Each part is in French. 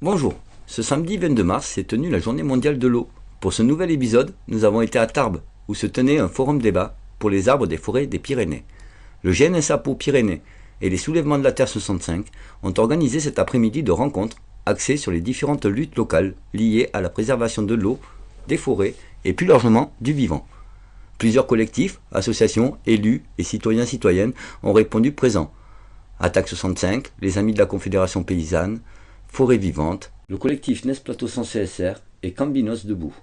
Bonjour, ce samedi 22 mars s'est tenue la journée mondiale de l'eau. Pour ce nouvel épisode, nous avons été à Tarbes, où se tenait un forum débat pour les arbres des forêts des Pyrénées. Le GNSAPO Pyrénées et les Soulèvements de la Terre 65 ont organisé cet après-midi de rencontres axées sur les différentes luttes locales liées à la préservation de l'eau, des forêts et plus largement du vivant. Plusieurs collectifs, associations, élus et citoyens-citoyennes ont répondu présents. Attaque 65, les Amis de la Confédération Paysanne, Forêt Vivante, le collectif NES Plateau sans CSR et Cambinos Debout.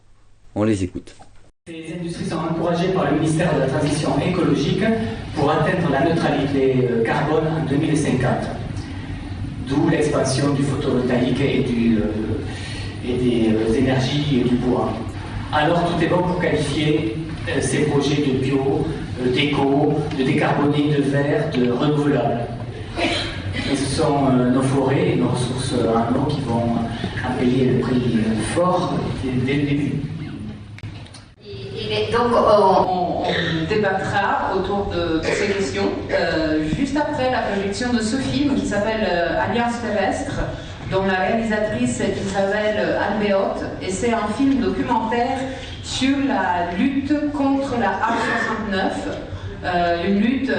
On les écoute. Ces industries sont encouragées par le ministère de la Transition écologique pour atteindre la neutralité carbone en 2050. D'où l'expansion du photovoltaïque et des énergies et du bois. Alors tout est bon pour qualifier ces projets de bio, d'éco, de décarboné, de vert, de renouvelable. Et ce sont nos forêts et nos ressources en eau qui vont en payer le prix fort dès le début. Et donc on débattra autour de ces questions juste après la projection de ce film qui s'appelle Alliance terrestre, dont la réalisatrice est Isabelle Alvéotte, et c'est un film documentaire sur la lutte contre la A69, une lutte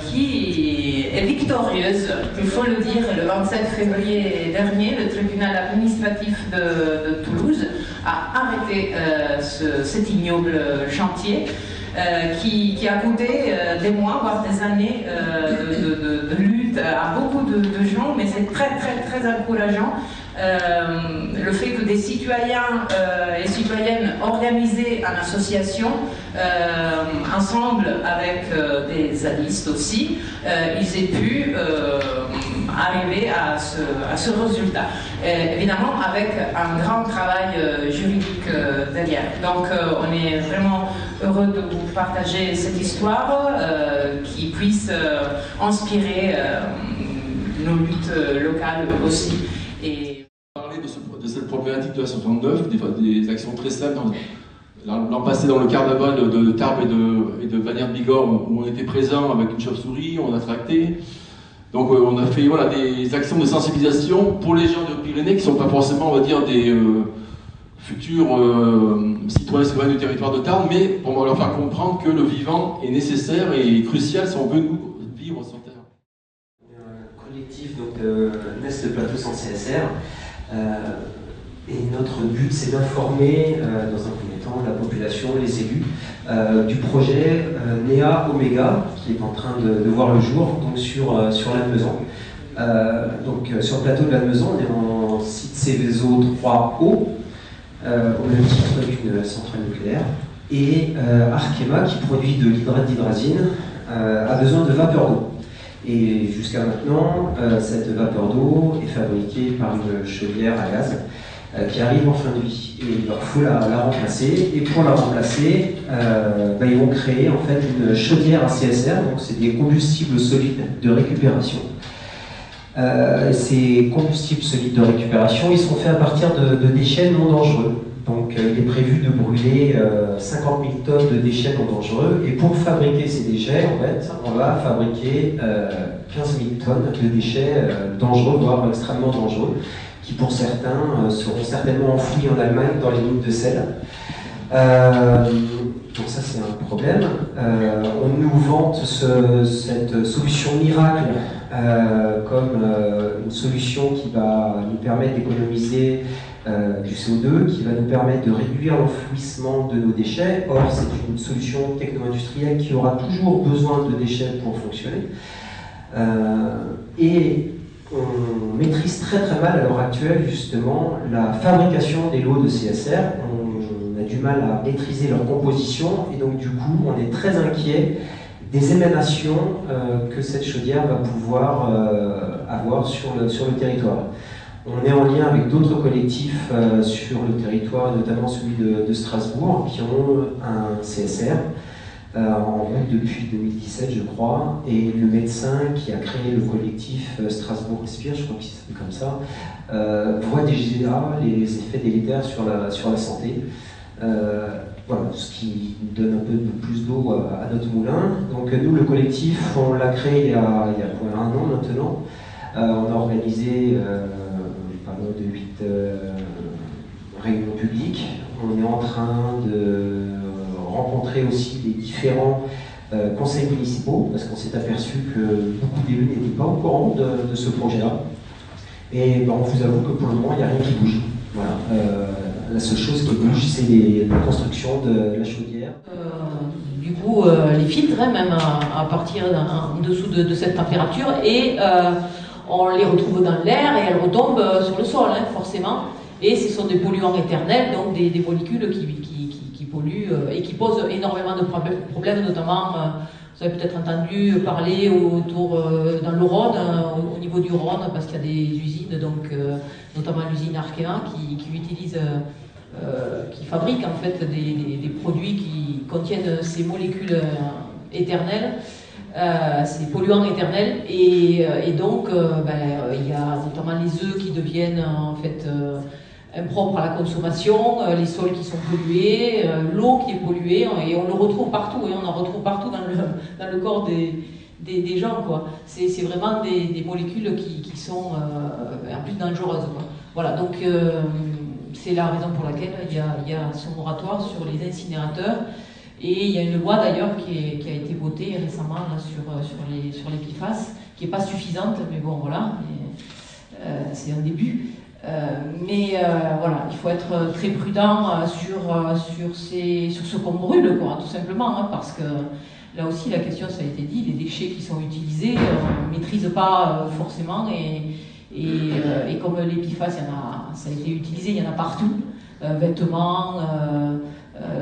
qui est victorieuse, il faut le dire. Le 27 février dernier, le tribunal administratif de Toulouse a arrêté cet ignoble chantier qui a coûté des mois, voire des années de lutte à beaucoup de gens, mais c'est très très très encourageant. Le fait que des citoyens et citoyennes organisés en association, ensemble avec des zadistes aussi, ils aient pu arriver à ce résultat. Évidemment avec un grand travail juridique derrière. Donc on est vraiment heureux de vous partager cette histoire qui puisse inspirer nos luttes locales aussi. Et parler de cette problématique de la 69, des actions très simples. L'an passé, dans le carnaval de Tarbes et de Bagnères de Bigorre, où on était présent avec une chauve-souris, on a tracté. Donc on a fait des actions de sensibilisation pour les gens de Pyrénées qui ne sont pas forcément, on va dire, des futurs citoyens du territoire de Tarbes, mais pour leur faire comprendre que le vivant est nécessaire et crucial si on veut nous vivre sur Terre. Un collectif donc, de NES Plateau sans CSR. Et notre but, c'est d'informer, dans un premier temps, la population, les élus, du projet NEA Omega, qui est en train de voir le jour donc sur Lannemezan. Sur le plateau de Lannemezan, on est en site Céveso 3O, au même titre qu'une centrale nucléaire. Et Arkema, qui produit de l'hydrate d'hydrazine, a besoin de vapeur d'eau. Et jusqu'à maintenant, cette vapeur d'eau est fabriquée par une chaudière à gaz qui arrive en fin de vie. Et il leur faut la remplacer. Et pour la remplacer, ils vont créer en fait une chaudière à CSR, donc c'est des combustibles solides de récupération. Ces combustibles solides de récupération, ils sont faits à partir de déchets non dangereux. Donc il est prévu de brûler 50 000 tonnes de déchets non dangereux. Et pour fabriquer ces déchets, en fait, on va fabriquer 15 000 tonnes de déchets dangereux, voire extrêmement dangereux, qui pour certains seront certainement enfouis en Allemagne dans les mines de sel. Donc ça c'est un problème. On nous vante cette solution miracle comme une solution qui va nous permettre d'économiser du CO2, qui va nous permettre de réduire l'enfouissement de nos déchets. Or, c'est une solution techno-industrielle qui aura toujours besoin de déchets pour fonctionner. Et on maîtrise très très mal à l'heure actuelle justement la fabrication des lots de CSR. On a du mal à maîtriser leur composition et donc du coup on est très inquiet des émanations que cette chaudière va pouvoir avoir sur le territoire. On est en lien avec d'autres collectifs sur le territoire, notamment celui de Strasbourg, qui ont un CSR en route depuis 2017, je crois, et le médecin qui a créé le collectif Strasbourg Respire, je crois qu'il s'appelle comme ça, voit déjà les effets délétères sur la santé. Voilà, ce qui donne un peu plus d'eau à notre moulin. Donc nous, le collectif, on l'a créé il y a un an maintenant. On a organisé pas loin de 8 réunions publiques. On est en train de rencontrer aussi les différents conseils municipaux, parce qu'on s'est aperçu que beaucoup d'élus n'étaient pas au courant de ce projet-là. Et on vous avoue que pour le moment, il n'y a rien qui bouge. Voilà. La seule chose qui bouge, c'est la construction de la chaudière. Du coup, les filtres, hein, même à partir en dessous de cette température, et on les retrouve dans l'air et elles retombent sur le sol, hein, forcément. Et ce sont des polluants éternels, donc des molécules qui polluent et qui posent énormément de problèmes, notamment, vous avez peut-être entendu parler dans le Rhône, au niveau du Rhône, parce qu'il y a des usines, donc, notamment l'usine Arkema, qui fabrique en fait des produits qui contiennent ces molécules éternelles, ces polluants éternels, et donc il y a notamment les œufs qui deviennent en fait impropres à la consommation, les sols qui sont pollués, l'eau qui est polluée, et on le retrouve partout, et on en retrouve partout dans le corps des gens, quoi. C'est vraiment des molécules qui sont en plus dangereuses, quoi. Voilà, donc c'est la raison pour laquelle il y a ce moratoire sur les incinérateurs. Et il y a une loi d'ailleurs qui a été votée récemment là, sur les PFAS, qui n'est pas suffisante, mais bon voilà, c'est un début. Voilà, il faut être très prudent sur ce qu'on brûle, quoi, tout simplement, hein, parce que là aussi la question, ça a été dit, les déchets qui sont utilisés, on ne maîtrise pas forcément, et comme les PFAS, ça a été utilisé, il y en a partout, vêtements,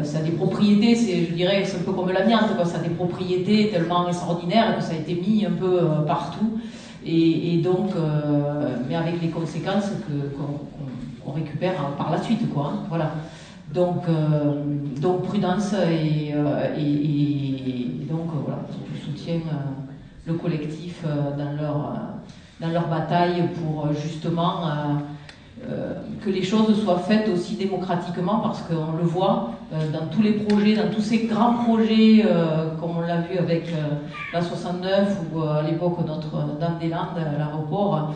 ça a des propriétés, je dirais, c'est un peu comme l'amiante, quoi, ça a des propriétés tellement extraordinaires que ça a été mis un peu partout, et donc, mais avec les conséquences qu'on récupère par la suite, quoi, hein, voilà. Donc prudence, et donc voilà, je soutiens le collectif dans leur bataille pour justement que les choses soient faites aussi démocratiquement, parce qu'on le voit dans tous les projets, dans tous ces grands projets, comme on l'a vu avec la 69 ou à l'époque Notre-Dame-des-Landes, l'aéroport,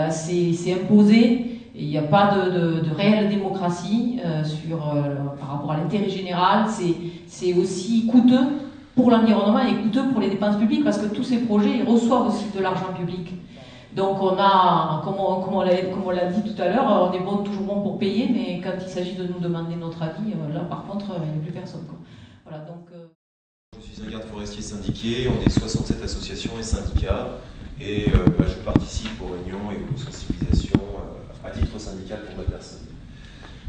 c'est imposé. Il n'y a pas de réelle démocratie par rapport à l'intérêt général. C'est aussi coûteux pour l'environnement et coûteux pour les dépenses publiques, parce que tous ces projets, ils reçoivent aussi de l'argent public. Donc on a, comme on l'a dit tout à l'heure, on est toujours bon pour payer, mais quand il s'agit de nous demander notre avis, là par contre, il n'y a plus personne, quoi. Voilà, donc, Je suis un garde forestier syndiqué, on est 67 associations et syndicats, et je participe aux réunions et aux sensibilisations à titre syndical pour ma personne.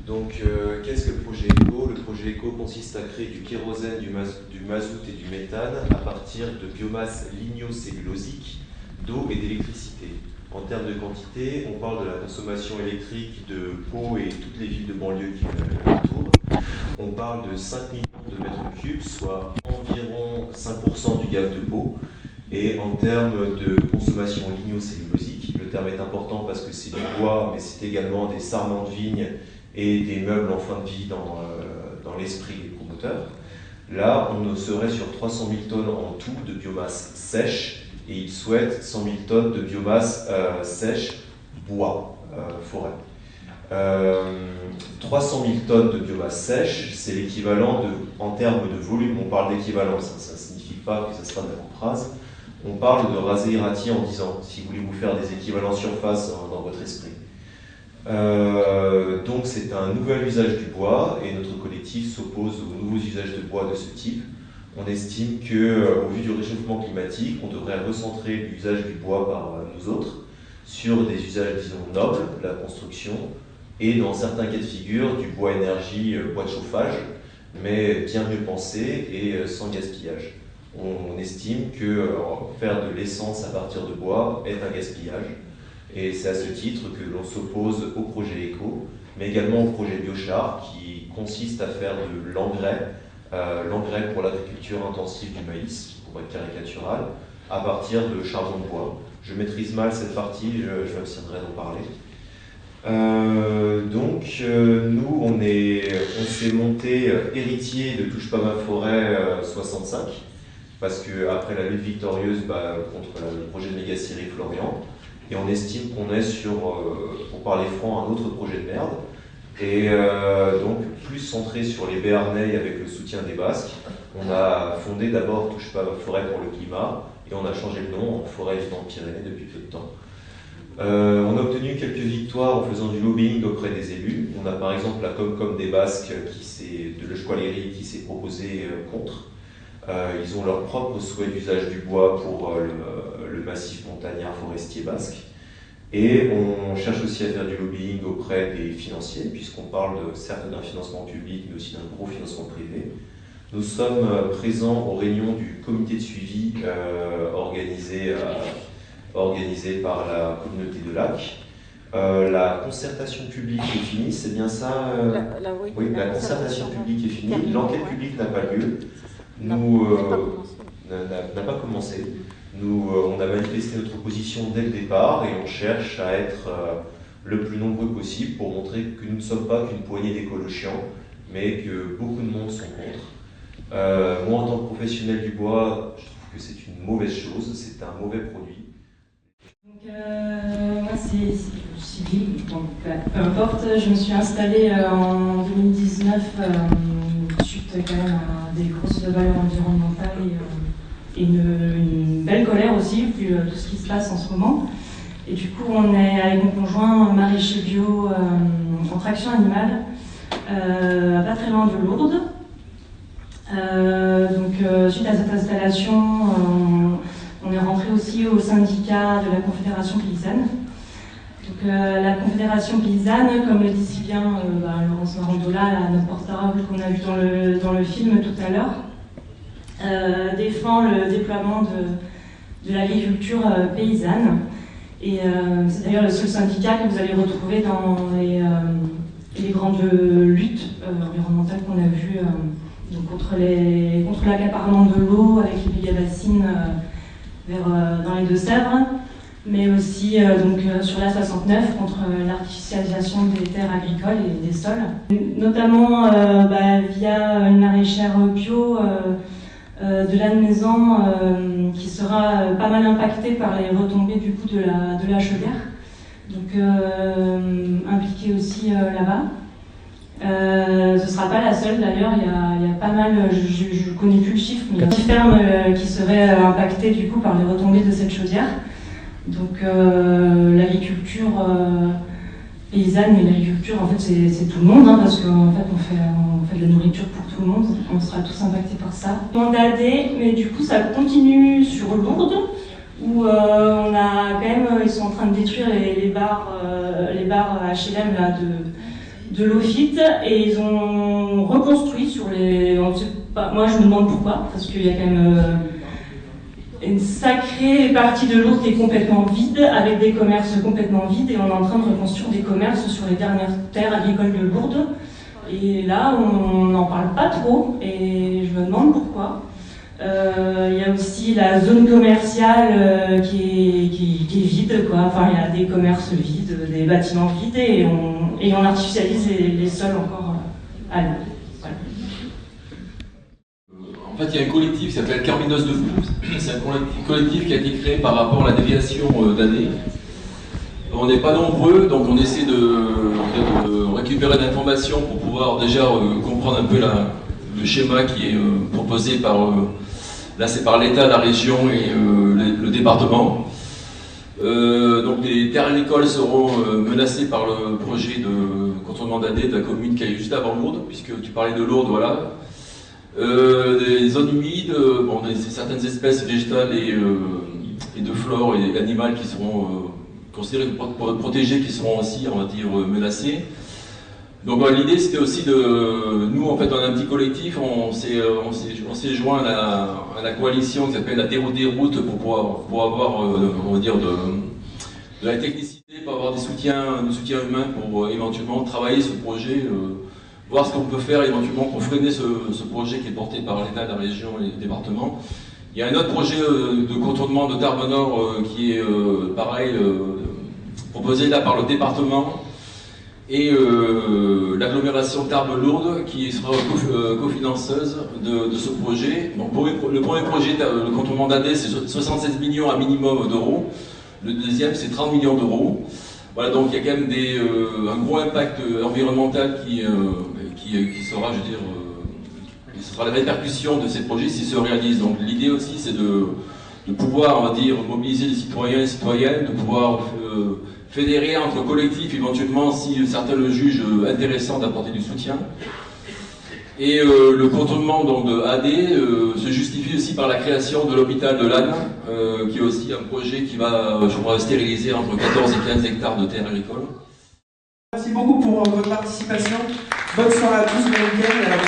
Donc qu'est-ce que le projet ECO? Le projet ECO consiste à créer du kérosène, du mazout et du méthane à partir de biomasse lignocellulosique, d'eau et d'électricité. En termes de quantité, on parle de la consommation électrique de Pau et toutes les villes de banlieue qui l'entourent. On parle de 5 millions de mètres cubes, soit environ 5% du gaz de Pau. Et en termes de consommation lignocellulosique, le terme est important parce que c'est du bois, mais c'est également des sarments de vigne et des meubles en fin de vie dans l'esprit des promoteurs. Là, on serait sur 300 000 tonnes en tout de biomasse sèche, et ils souhaitent 100 000 tonnes de biomasse sèche, bois, forêt. 300 000 tonnes de biomasse sèche, c'est l'équivalent en termes de volume, on parle d'équivalence, ça ne signifie pas que ça sera de la couperase. On parle de raser et râtier en 10 ans, si vous voulez vous faire des équivalents surface dans votre esprit. Donc c'est un nouvel usage du bois, et notre collectif s'oppose aux nouveaux usages de bois de ce type. On estime qu'au vu du réchauffement climatique, on devrait recentrer l'usage du bois par nous autres sur des usages, disons, nobles, la construction, et dans certains cas de figure, du bois énergie, bois de chauffage, mais bien mieux pensé et sans gaspillage. On estime que faire de l'essence à partir de bois est un gaspillage, et c'est à ce titre que l'on s'oppose au projet ECO, mais également au projet Biochar, qui consiste à faire de l'engrais pour l'agriculture intensive du maïs, pour être caricatural, à partir de charbon de bois. Je maîtrise mal cette partie, je m'abstiendrai d'en parler. Nous, on s'est monté héritier de Touche pas ma forêt 65, parce qu'après la lutte victorieuse contre le projet de méga-scierie Florian, et on estime qu'on est sur, pour parler franc, un autre projet de merde. Et donc plus centré sur les Béarnais avec le soutien des Basques. On a fondé d'abord Touche pas à ma forêt pour le climat, et on a changé le nom en Forêt Vivante Pyrénées depuis peu de temps. On a obtenu quelques victoires en faisant du lobbying auprès des élus. On a par exemple la Comcom des Basques de l'Euskoaleri qui s'est proposé contre. Ils ont leur propre souhait d'usage du bois pour le massif montagnard forestier basque. Et on cherche aussi à faire du lobbying auprès des financiers, puisqu'on parle certes d'un financement public, mais aussi d'un gros financement privé. Nous sommes présents aux réunions du comité de suivi organisé par la communauté de Lac. La concertation publique est finie, c'est bien ça Oui, la concertation publique est finie. L'enquête publique n'a pas lieu. N'a pas commencé. On a manifesté notre position dès le départ et on cherche à être le plus nombreux possible pour montrer que nous ne sommes pas qu'une poignée d'écolochiens, mais que beaucoup de monde sont contre. Moi, en tant que professionnel du bois, je trouve que c'est une mauvaise chose, c'est un mauvais produit. Donc, moi, c'est Sylvie, donc peu importe, je me suis installée en 2019 suite quand même à des grosses valeurs environnementales et une belle colère aussi, vu tout ce qui se passe en ce moment. Et du coup, on est avec mon conjoint maraîcher bio en traction animale, pas très loin de Lourdes. Suite à cette installation, on est rentré aussi au syndicat de la Confédération Paysanne. Donc, la Confédération Paysanne, comme le dit si bien Laurence Marandola, notre porte-parole qu'on a vu dans le film tout à l'heure, défend le déploiement de l'agriculture paysanne. Et c'est d'ailleurs le seul syndicat que vous allez retrouver dans les grandes luttes environnementales qu'on a vues donc contre l'accaparement de l'eau avec les méga-bassines dans les Deux-Sèvres, mais aussi sur la 69 contre l'artificialisation des terres agricoles et des sols, notamment via une maraîchère bio de Lannemezan qui sera pas mal impactée par les retombées du coup de la chaudière, donc impliquée aussi là-bas. Ce ne sera pas la seule d'ailleurs, il y a pas mal, je ne connais plus le chiffre, mais il y a 10 fermes qui seraient impactées du coup par les retombées de cette chaudière. Donc l'agriculture paysanne, mais l'agriculture en fait c'est tout le monde, parce qu'en fait on fait de la nourriture pour tout le monde, on sera tous impactés par ça. Mandadé, mais du coup ça continue sur Lourdes, où on a quand même, ils sont en train de détruire les bars HLM là, de Lofite, et ils ont reconstruit sur les... Moi je me demande pourquoi, parce qu'il y a quand même une sacrée partie de Lourdes qui est complètement vide, avec des commerces complètement vides, et on est en train de reconstruire des commerces sur les dernières terres agricoles de Lourdes. Et là, on n'en parle pas trop, et je me demande pourquoi. Il y a aussi la zone commerciale qui est vide, quoi. Enfin, il y a des commerces vides, des bâtiments vides, et on artificialise les sols encore à l'eau. Voilà. En fait, il y a un collectif qui s'appelle Carminos Debout. C'est un collectif qui a été créé par rapport à la déviation d'année. On n'est pas nombreux, donc on essaie de récupérer l'information pour pouvoir déjà comprendre un peu le schéma qui est proposé par... là, c'est par l'État, la région et le département. Donc les terres agricoles seront menacées par le projet de contournement d'année de la commune qui est juste avant Lourdes, puisque tu parlais de Lourdes, voilà. Des zones humides, certaines espèces végétales et de flore et animales qui seront considérées protégées, qui seront aussi, on va dire, menacées. Donc l'idée c'était aussi nous en fait on a un petit collectif, on s'est joint à la coalition qui s'appelle la Terre des routes pour avoir on va dire de la technicité, pour avoir du soutien humain pour éventuellement travailler ce projet, voir ce qu'on peut faire éventuellement pour freiner ce projet qui est porté par l'État, la région et le département. Il y a un autre projet de contournement de Tarbes Nord qui est pareil proposé là par le département. Et l'agglomération Tarbes-Lourdes qui sera cofinanceuse de ce projet. Donc le premier projet, le contournement d'année, c'est 76 millions à minimum d'euros. Le deuxième, c'est 30 millions d'euros. Voilà, donc il y a quand même un gros impact environnemental qui sera, je veux dire, ce sera la répercussion de ces projets s'ils se réalisent. Donc l'idée aussi, c'est de pouvoir, on va dire, mobiliser les citoyens et citoyennes, de pouvoir fédérer entre collectifs, éventuellement, si certains le jugent intéressant d'apporter du soutien. Et le contournement donc, de AD se justifie aussi par la création de l'hôpital de Lannes, qui est aussi un projet qui va, je crois, stériliser entre 14 et 15 hectares de terres agricoles. Merci beaucoup pour votre participation. Bonne soirée à tous, bon week-end.